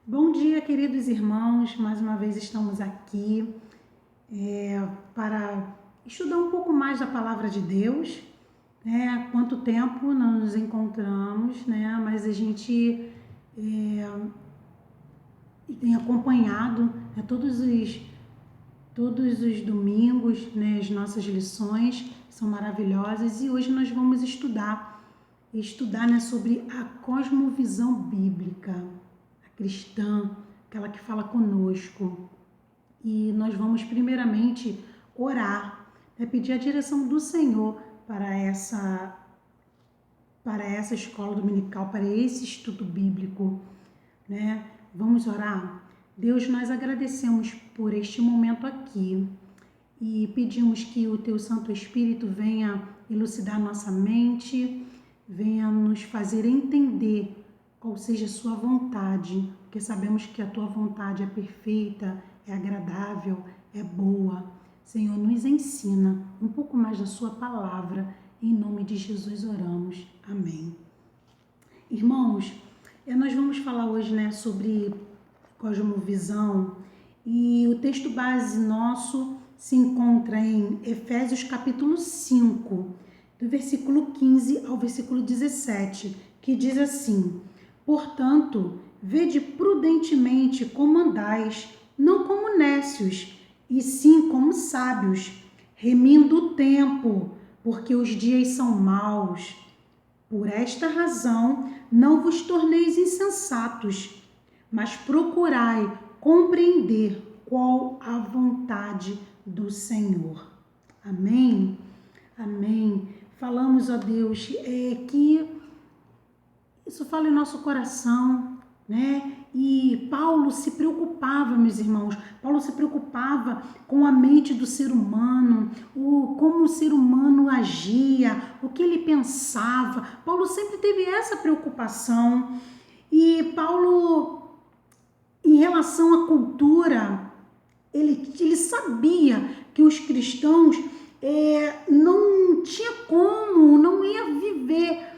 Bom dia, queridos irmãos. Mais uma vez estamos aqui para estudar um pouco mais da palavra de Deus. Há quanto tempo não nos encontramos, mas a gente tem acompanhado todos os domingos, as nossas lições são maravilhosas e hoje nós vamos estudar sobre a cosmovisão bíblica, a cristã, aquela que fala conosco. E nós vamos primeiramente orar, pedir a direção do Senhor para essa escola dominical, para esse estudo bíblico, Vamos orar? Deus, nós agradecemos por este momento aqui e pedimos que o Teu Santo Espírito venha elucidar nossa mente, venha nos fazer entender qual seja a Sua vontade, porque sabemos que a Tua vontade é perfeita, é agradável, é boa. Senhor, nos ensina um pouco mais da Sua palavra. Em nome de Jesus oramos. Amém. Irmãos, nós vamos falar hoje sobre cosmovisão e o texto base nosso se encontra em Efésios capítulo 5, do versículo 15 ao versículo 17, que diz assim: Portanto, vede prudentemente como andais, não como nécios, e sim como sábios, remindo o tempo, porque os dias são maus. Por esta razão, não vos torneis insensatos, mas procurai compreender qual a vontade do Senhor. Amém? Amém. Falamos, ó Deus, que isso fala em nosso coração, E Paulo se preocupava, meus irmãos, Paulo se preocupava com a mente do ser humano, como o ser humano agia, o que ele pensava. Paulo sempre teve essa preocupação. E Paulo, em relação à cultura, ele sabia que os cristãos não tinha como, não ia viver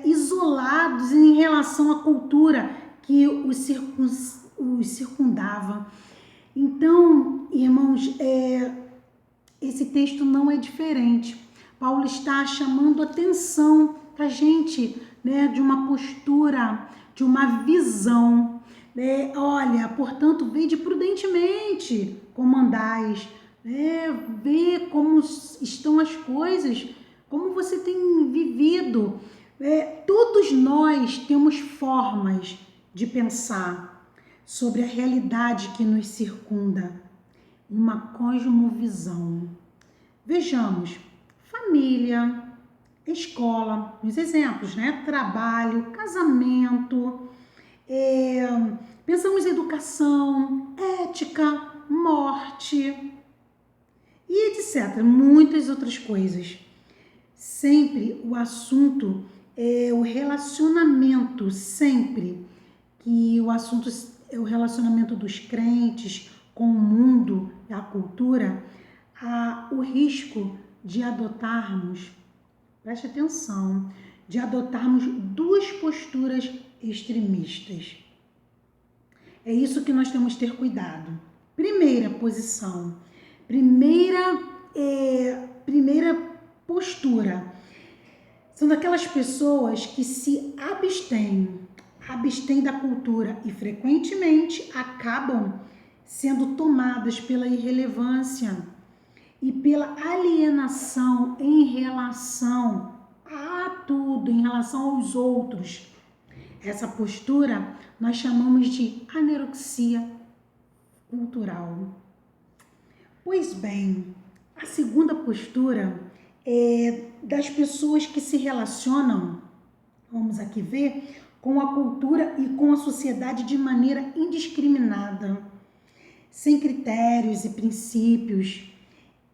isolados em relação à cultura que os circundava. Então, irmãos, esse texto não é diferente. Paulo está chamando atenção para a gente, de uma postura, de uma visão. Olha, portanto, vede prudentemente como andais, vê como estão as coisas, como você tem vivido. Todos nós temos formas de pensar sobre a realidade que nos circunda, uma cosmovisão. Vejamos, família, escola, os exemplos, trabalho, casamento, pensamos em educação, ética, morte e etc. Muitas outras coisas. Sempre o assunto é o relacionamento, sempre que o assunto é o relacionamento dos crentes com o mundo, a cultura, há o risco de adotarmos, preste atenção, de adotarmos duas posturas extremistas. É isso que nós temos que ter cuidado. Primeira posição, primeira postura, são daquelas pessoas que se abstêm da cultura e frequentemente acabam sendo tomadas pela irrelevância e pela alienação em relação a tudo, em relação aos outros. Essa postura nós chamamos de anorexia cultural. Pois bem, a segunda postura é das pessoas que se relacionam, vamos aqui ver, com a cultura e com a sociedade de maneira indiscriminada, sem critérios e princípios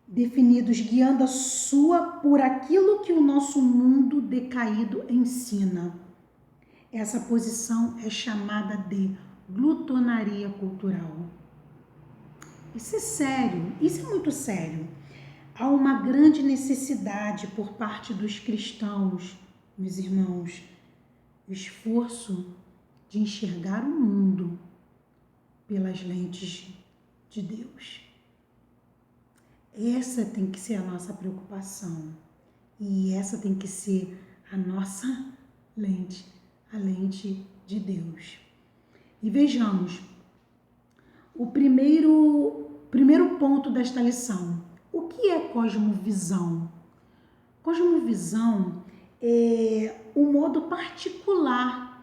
definidos, guiando a sua por aquilo que o nosso mundo decaído ensina. Essa posição é chamada de glutonaria cultural. Isso é sério, isso é muito sério. Há uma grande necessidade por parte dos cristãos, meus irmãos, o esforço de enxergar o mundo pelas lentes de Deus. Essa tem que ser a nossa preocupação. E essa tem que ser a nossa lente, a lente de Deus. E vejamos o primeiro ponto desta lição. O que é cosmovisão? Cosmovisão é um modo particular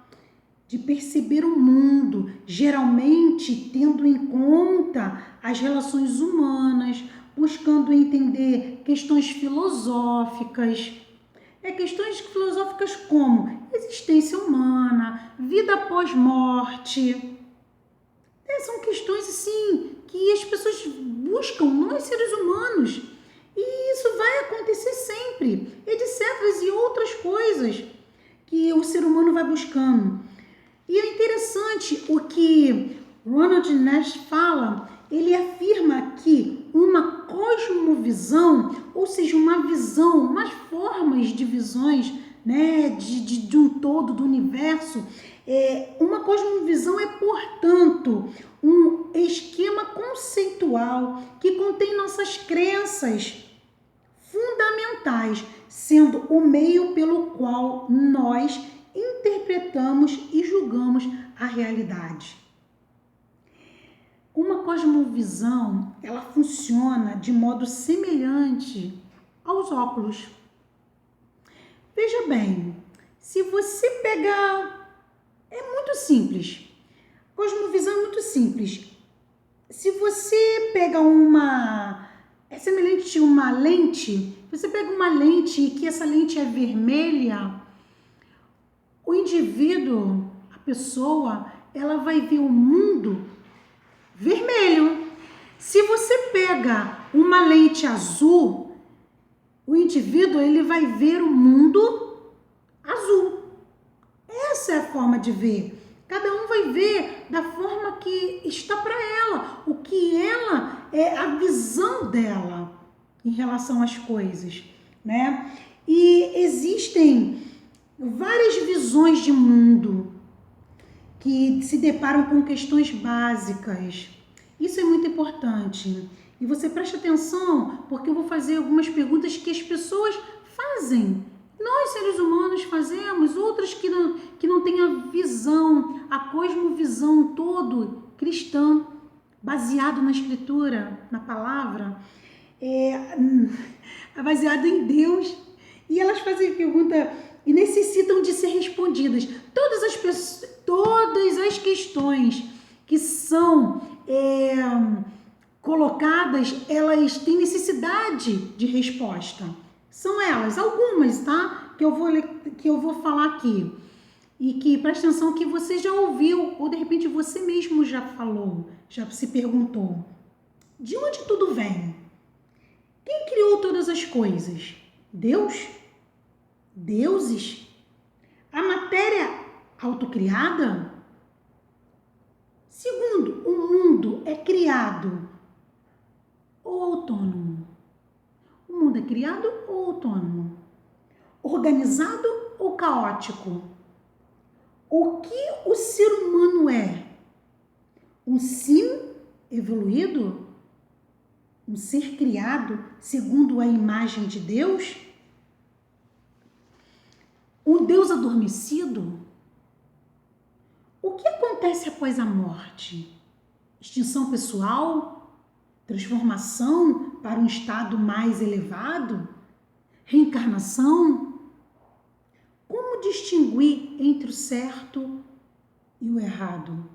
de perceber o mundo, geralmente tendo em conta as relações humanas, buscando entender questões filosóficas. Questões filosóficas como existência humana, vida após morte. São questões assim que as pessoas buscam, nós seres humanos. E isso vai acontecer sempre, etc. E outras coisas que o ser humano vai buscando. E é interessante o que Ronald Nash fala, ele afirma que uma cosmovisão, ou seja, uma visão, umas formas de visões, né, de um todo, do universo, uma cosmovisão é, portanto, um esquema conceitual que contém nossas crenças fundamentais, sendo o meio pelo qual nós interpretamos e julgamos a realidade. Uma cosmovisão, ela funciona de modo semelhante aos óculos. Veja bem, se você pegar... É muito simples. Cosmovisão é muito simples. Se você pega é semelhante a uma lente, você pega uma lente e que essa lente é vermelha, o indivíduo, a pessoa, ela vai ver o mundo vermelho. Se você pega uma lente azul, o indivíduo, ele vai ver o mundo azul. Essa é a forma de ver. Cada um vai ver da forma que está para ela, o que ela é a visão dela em relação às coisas, né? E existem várias visões de mundo que se deparam com questões básicas. Isso é muito importante. E você preste atenção, porque eu vou fazer algumas perguntas que as pessoas fazem. Nós, seres humanos, fazemos, outras que não têm a visão, a cosmovisão todo cristã, baseado na Escritura, na palavra, baseado em Deus. E elas fazem pergunta e necessitam de ser respondidas. Todas as questões que são colocadas, elas têm necessidade de resposta. São elas, algumas, tá? Que eu vou falar aqui. E que, presta atenção, que você já ouviu, ou de repente você mesmo já falou, já se perguntou. De onde tudo vem? Quem criou todas as coisas? Deus? Deuses? A matéria autocriada? Segundo, o mundo é criado ou autônomo? O mundo é criado ou autônomo? Organizado ou caótico? O que o ser humano é? Um sim evoluído? Um ser criado segundo a imagem de Deus? Um Deus adormecido? O que acontece após a morte? Extinção pessoal? Transformação para um estado mais elevado? Reencarnação? Como distinguir entre o certo e o errado?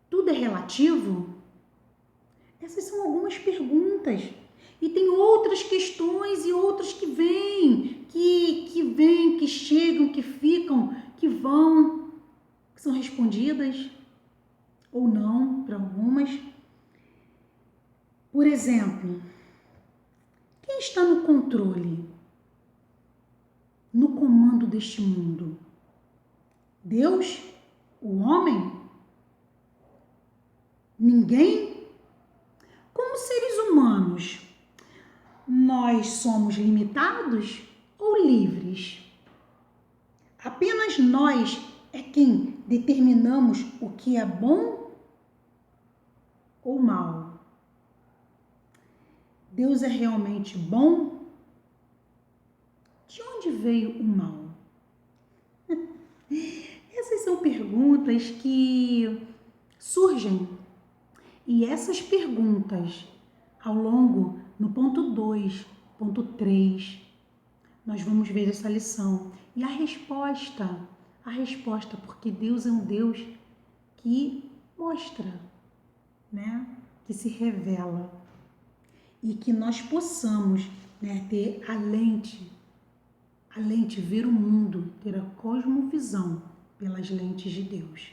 Tudo é relativo? Essas são algumas perguntas. E tem outras questões e outras que vêm, que chegam, que ficam, que vão, que são respondidas ou não para algumas. Por exemplo, quem está no controle, no comando deste mundo? Deus? O homem? Ninguém? Como seres humanos, nós somos limitados ou livres? Apenas nós é quem determinamos o que é bom ou mal. Deus é realmente bom? De onde veio o mal? Essas são perguntas que surgem. E essas perguntas, ao longo, no ponto 2, ponto 3, nós vamos ver essa lição. E a resposta, porque Deus é um Deus que mostra, né? Que se revela. E que nós possamos, né, ter a lente, ver o mundo, ter a cosmovisão pelas lentes de Deus.